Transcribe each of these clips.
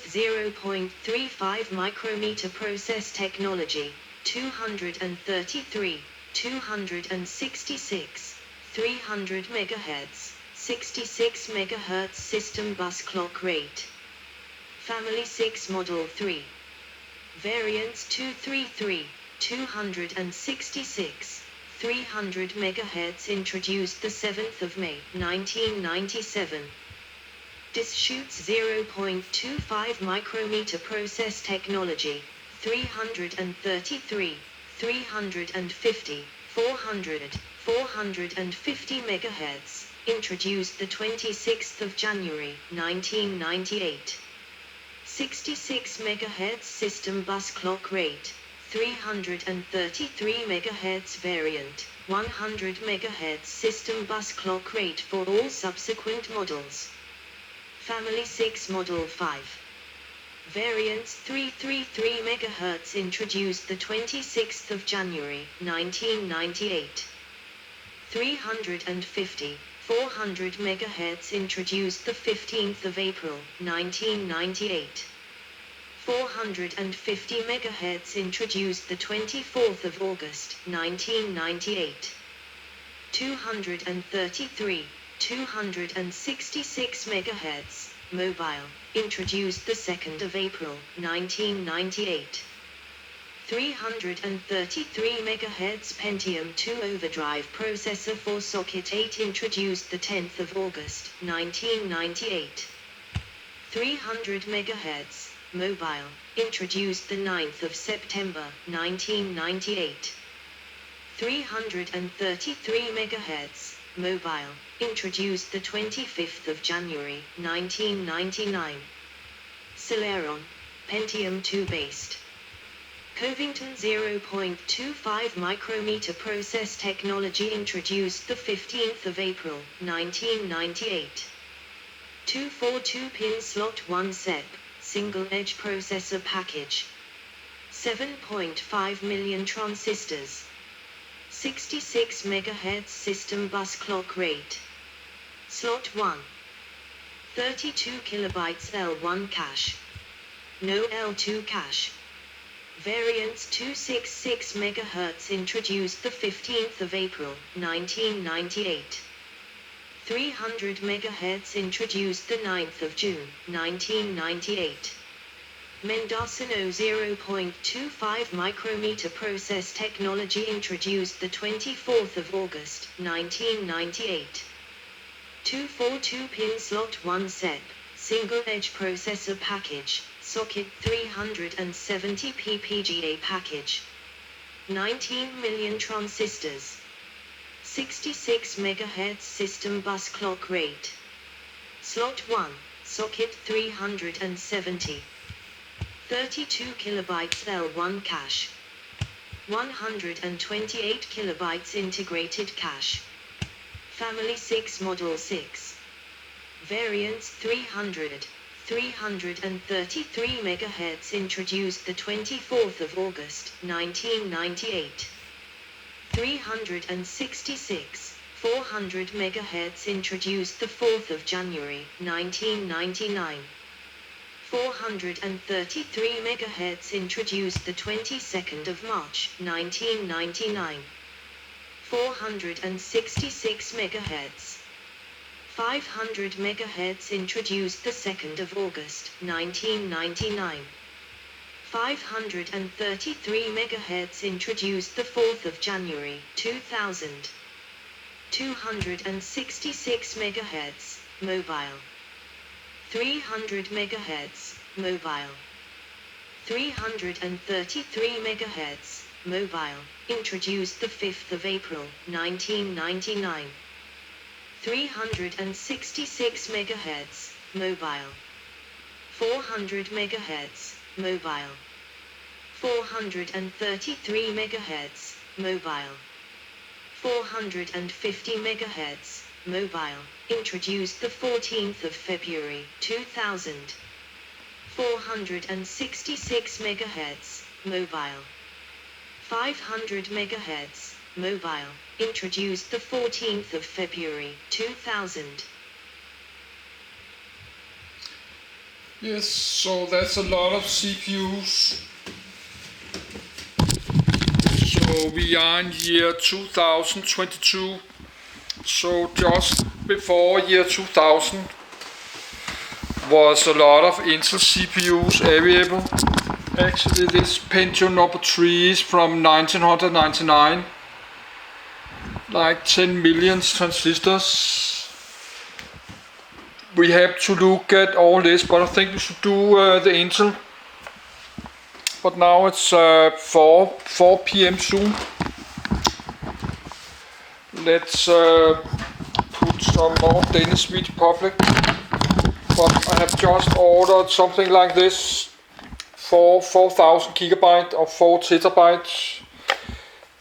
0.35 micrometer process technology, 233, 266, 300 MHz, 66 MHz system bus clock rate. Family 6 Model 3. Variants 233, 266, 300 MHz introduced the 7th of May, 1997. This shoots 0.25 micrometer process technology, 333, 350, 400, 450 MHz, introduced the 26th of January, 1998. 66 MHz system bus clock rate, 333 MHz variant, 100 MHz system bus clock rate for all subsequent models. Family 6 Model 5. Variants 333 MHz introduced the 26th of January, 1998. 350, 400 MHz introduced the 15th of April, 1998. 450 MHz introduced the 24th of August, 1998. 233, 266 MHz, mobile, introduced the 2nd of April, 1998. 333 MHz Pentium 2 overdrive processor for socket 8 introduced the 10th of August, 1998. 300 MHz, mobile, introduced the 9th of September, 1998. 333 MHz, mobile, introduced the 25th of January, 1999. Celeron, Pentium 2 based. Covington 0.25 micrometer process technology introduced the 15th of April, 1998. 242-pin slot 1 SEP, single-edge processor package. 7.5 million transistors. 66 MHz system bus clock rate. Slot 1. 32 kilobytes L1 cache. No L2 cache. Variants 266 MHz introduced the 15th of April, 1998. 300 MHz introduced the 9th of June, 1998. Mendocino 0.25 micrometer process technology introduced the 24th of August, 1998. 242-pin slot 1 SEP, single-edge processor package, socket 370 PPGA package. 19 million transistors. 66 MHz system bus clock rate. Slot 1, socket 370. 32 kilobytes L1 cache. 128 kilobytes integrated cache. Family 6 Model 6. Variants 300, 333 MHz introduced the 24th of August, 1998. 366, 400 MHz introduced the 4th of January, 1999. 433 MHz introduced the 22nd of March, 1999. 466 MHz. 500 MHz introduced the 2nd of August, 1999. 533 MHz introduced the 4th of January, 2000. 266 MHz, mobile. 300 MHz, mobile. 333 MHz, mobile, introduced the 5th of April, 1999. 366 MHz, mobile. 400 MHz, mobile. 433 MHz, mobile. 450 MHz, mobile, introduced the 14th of February, 2000. 466 MHz, mobile. 500 MHz, mobile, introduced the 14th of February, 2000. Yes, so that's a lot of CPUs. So we are in year 2022. So just before year 2000 was a lot of Intel CPUs available. Actually, this Pentium number 3 is from 1999. Like 10 million transistors. We have to look at all this, but I think we should do the Intel. But now it's 4 p.m. soon. Let's put some more Danish Media Public. But I have just ordered something like this for 4000 gigabyte or 4 terabytes.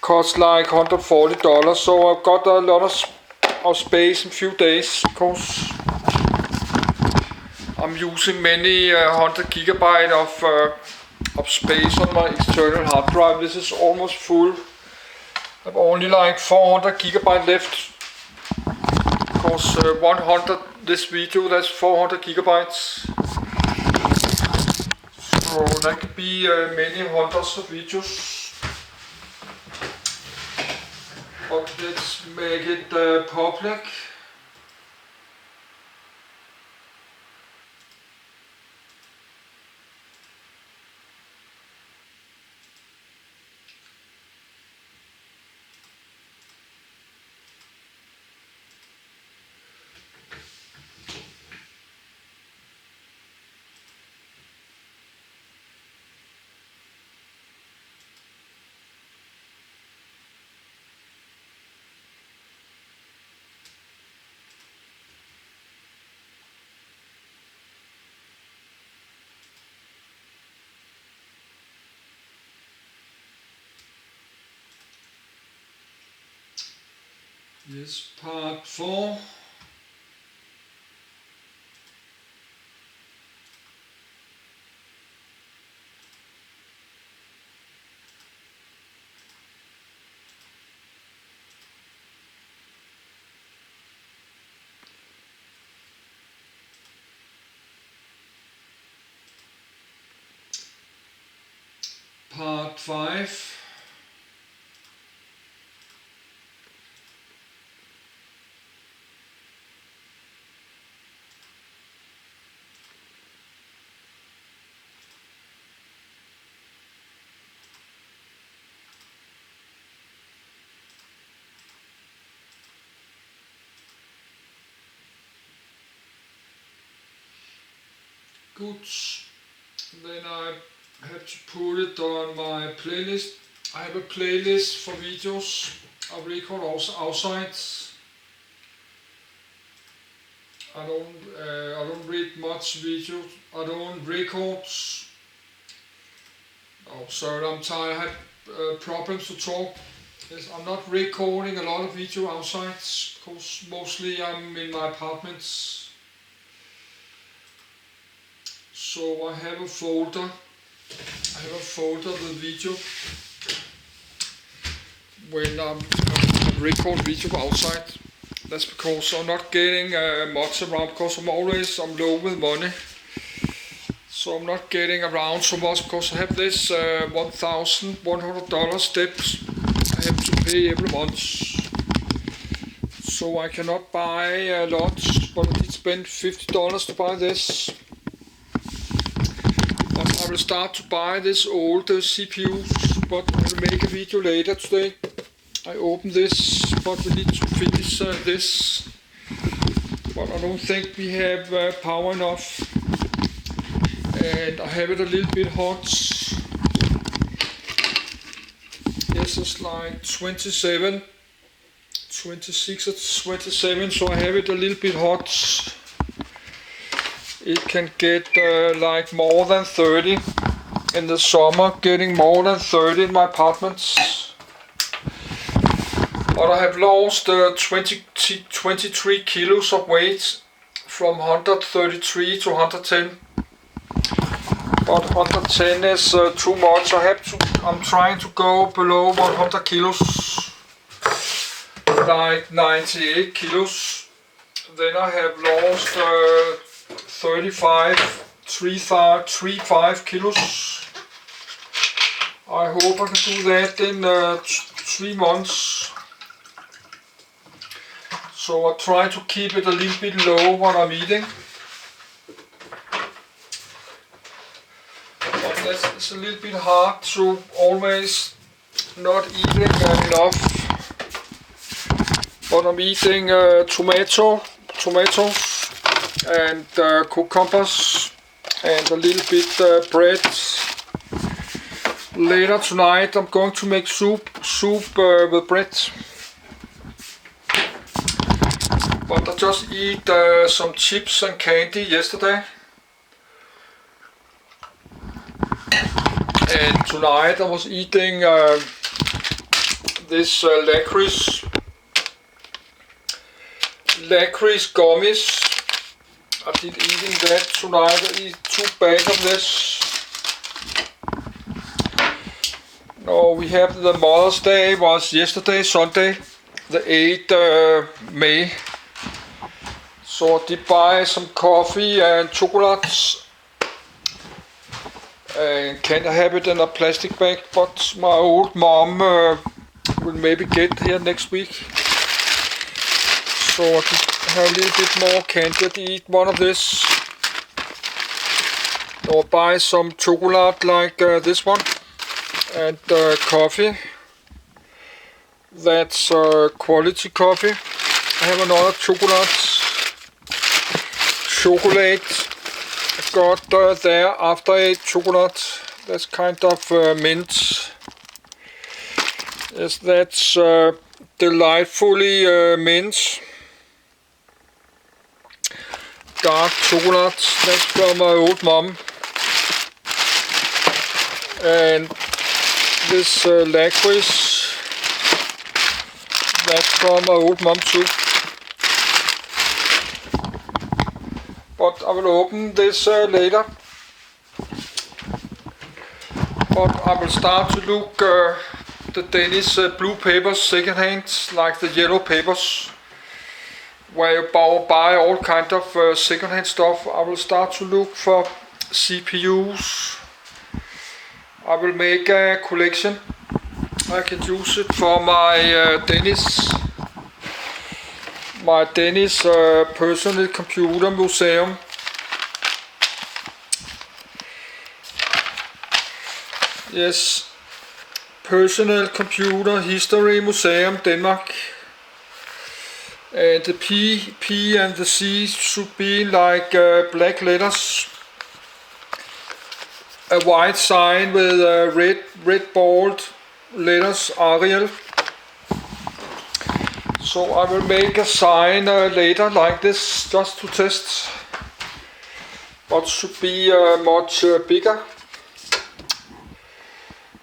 Costs like $140, so I've got a lot of space in a few days because I'm using many 100 gigabyte of space on my external hard drive. This is almost full. I've only like 400 gigabyte left because 100 this video, that's 400 gigabytes. So that could be many hundreds of videos. But let's make it public. Yes, part 4. Part 5. Good. Then I have to put it on my playlist. I have a playlist for videos I record also outside. I don't read much videos. I don't record. Oh, sorry, I'm tired. I had problems to talk. Yes, I'm not recording a lot of video outside because mostly I'm in my apartments. So I have a folder. With video when I'm record video outside. That's because I'm not getting much around because I'm low with money. So I'm not getting around so much because I have this $1,100 steps I have to pay every month. So I cannot buy a lot, but I did spend $50 to buy this. But I will start to buy this old CPUs, but I will make a video later today. I open this, but we need to finish this. But I don't think we have power enough. And I have it a little bit hot. Yes, it's like 26 or 27, so I have it a little bit hot. It can get like more than 30 in the summer, getting more than 30 in my apartments. But I have lost 23 kilos of weight from 133 to 110. But 110 is too much. I'm trying to go below 100 kilos, like 98 kilos. Then I have lost 35 3.5 kilos. I hope I can do that in 3 months. So I try to keep it a little bit low when I'm eating. But it's a little bit hard to always not eating enough. But I'm eating tomatoes and cucumbers and a little bit bread. Later tonight I'm going to make soup with bread. But I just eat some chips and candy yesterday. And tonight I was eating this licorice gummies. I did eating that tonight. I eat 2 bags of this. Now we have the Mother's Day was yesterday, Sunday, the 8th May. So I did buy some coffee and chocolates. And can't have it in a plastic bag, but my old mom will maybe get here next week. So I could have a little bit more candy to eat one of this. Or buy some chocolate like this one. And coffee. That's quality coffee. I have another chocolate. I got there after I ate chocolate. That's kind of mint. Yes, that's delightfully mint. Dark chocolate. That's from my old mom. And this licorice. That's from my old mom too. But I will open this later. But I will start to look the Danish blue papers second hand, like the yellow papers, where you buy all kind of second hand stuff. I will start to look for CPUs. I will make a collection. I can use it for my Danish personal computer museum. Yes, personal computer history museum Denmark. And the P and the C should be like black letters. A white sign with red bold letters Arial. So I will make a sign later like this, just to test. But should be much bigger.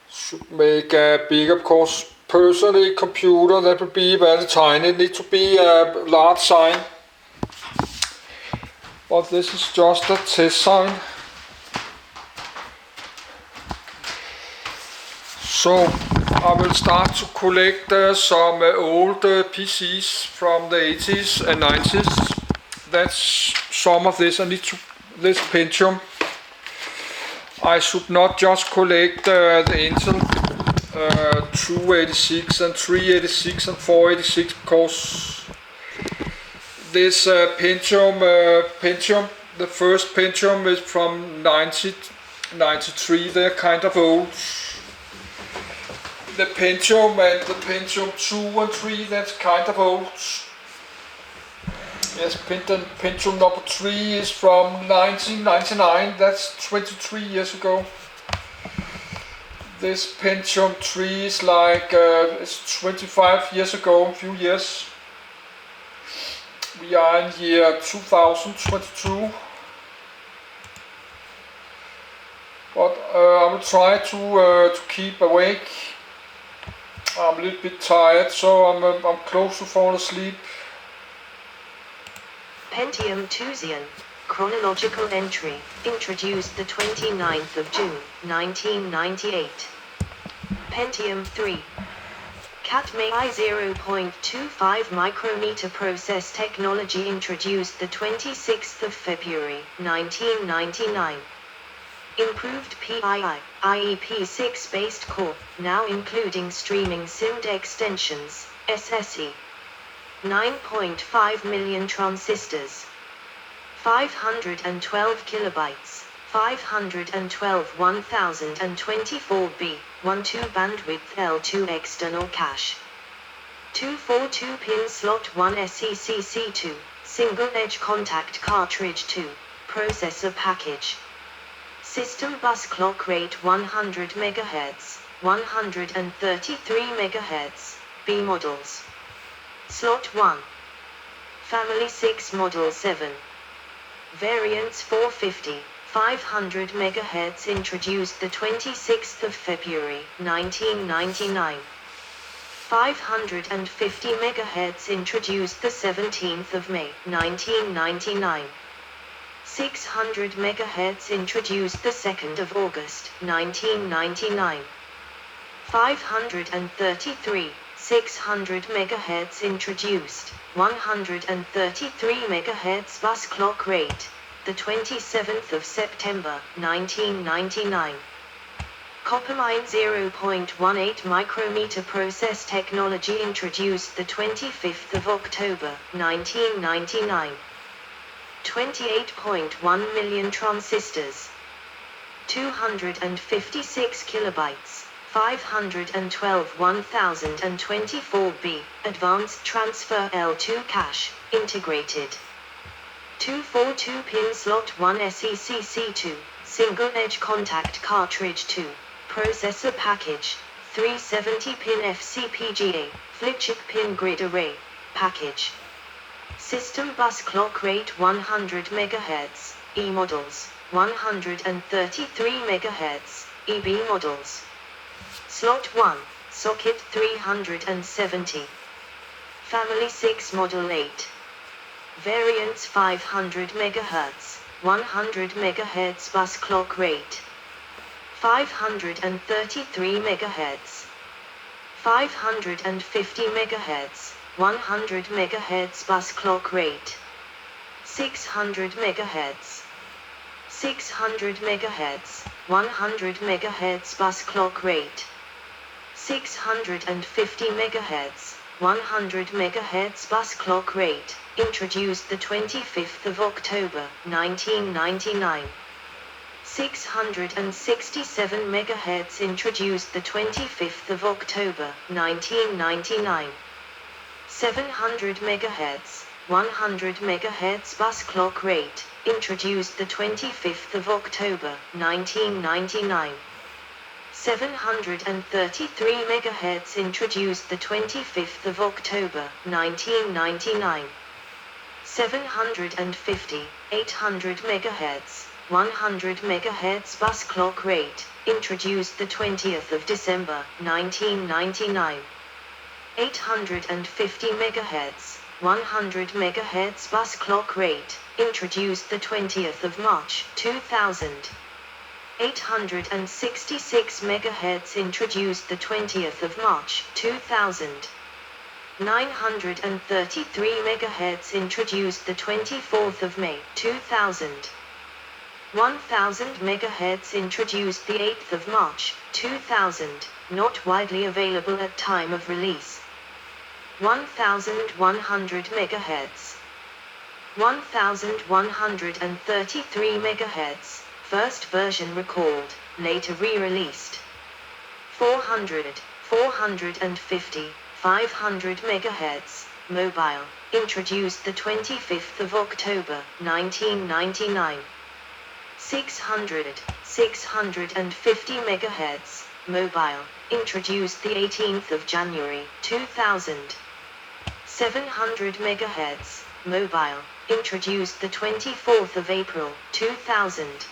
Should make a bigger, because personally computer that will be very tiny. It needs to be a large sign. But this is just a test sign. So I will start to collect some old PCs from the 80s and 90s. That's some of this. I need to this Pentium. I should not just collect the Intel 286 and 386 and 486, because this Pentium, the first Pentium is from 1993. They're kind of old. The Pentium and the Pentium 2 and 3, that's kind of old. Yes, Pentium number 3 is from 1999, that's 23 years ago. This Pentium 3 is like, it's 25 years ago, a few years. We are in year 2022. But I will try to keep awake. I'm a little bit tired, so I'm close to fall asleep. Pentium 2 Xeon. Chronological entry. Introduced the 29th of June, 1998. Pentium 3. CAT-MAI 0.25 micrometer process technology introduced the 26th of February, 1999. Improved PII, IEP6 based core, now including streaming SIMD extensions, SSE. 9.5 million transistors. 512 kilobytes, 512 1024B, 12 bandwidth L2 external cache. 242-pin slot 1 SECC2, single edge contact cartridge 2, processor package. System bus clock rate 100 MHz, 133 MHz, B models. Slot 1. Family 6 Model 7. Variants 450, 500 MHz introduced the 26th of February, 1999. 550 MHz introduced the 17th of May, 1999. 600 MHz introduced the 2nd of August, 1999. 533, 600 MHz introduced, 133 MHz bus clock rate, the 27th of September, 1999. Coppermine 0.18 micrometer process technology introduced the 25th of October, 1999. 28.1 million transistors. 256 kilobytes, 512 1024B, advanced transfer L2 cache, integrated. 242-pin slot 1 SECC2, single edge contact cartridge 2, processor package, 370-pin FCPGA, flip-chip pin grid array, package. System bus clock rate 100 MHz, E models, 133 MHz, EB models. Slot 1, socket 370. Family 6 Model 8. Variants 500 MHz, 100 MHz bus clock rate. 533 MHz. 550 MHz, 100 MHz bus clock rate. 600 MHz. 600 MHz, 100 MHz bus clock rate. 650 MHz, 100 MHz bus clock rate, introduced the 25th of October, 1999. 667 MHz introduced the 25th of October, 1999. 700 MHz, 100 MHz bus clock rate, introduced the 25th of October, 1999. 733 MHz introduced the 25th of October, 1999. 750, 800 MHz, 100 MHz bus clock rate, introduced the 20th of December, 1999. 850 MHz, 100 MHz bus clock rate, introduced the 20th of March, 2000. 866 MHz introduced the 20th of March, 2000. 933 MHz introduced the 24th of May, 2000. 1000 MHz introduced the 8th of March, 2000, not widely available at time of release. 1100 MHz. 1133 MHz, first version recalled, later re-released. 400, 450, 500 MHz, mobile, introduced the 25th of October, 1999. 600, 650 MHz, mobile, introduced the 18th of January, 2000. 700 MHz, mobile, introduced the 24th of April, 2000.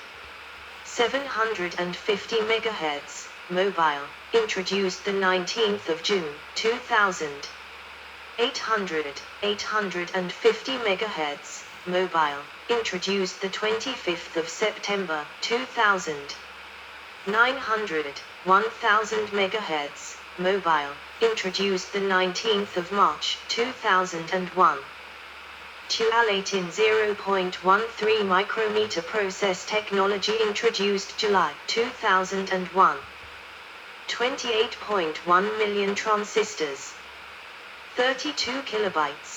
750 MHz, mobile, introduced the 19th of June, 2000. 800, 850 MHz, mobile, introduced the 25th of September, 2000. 900, 1000 MHz, Mobile, introduced the 19th of March 2001. Tualatin 0.13 micrometer process technology introduced July 2001. 28.1 million transistors. 32 kilobytes.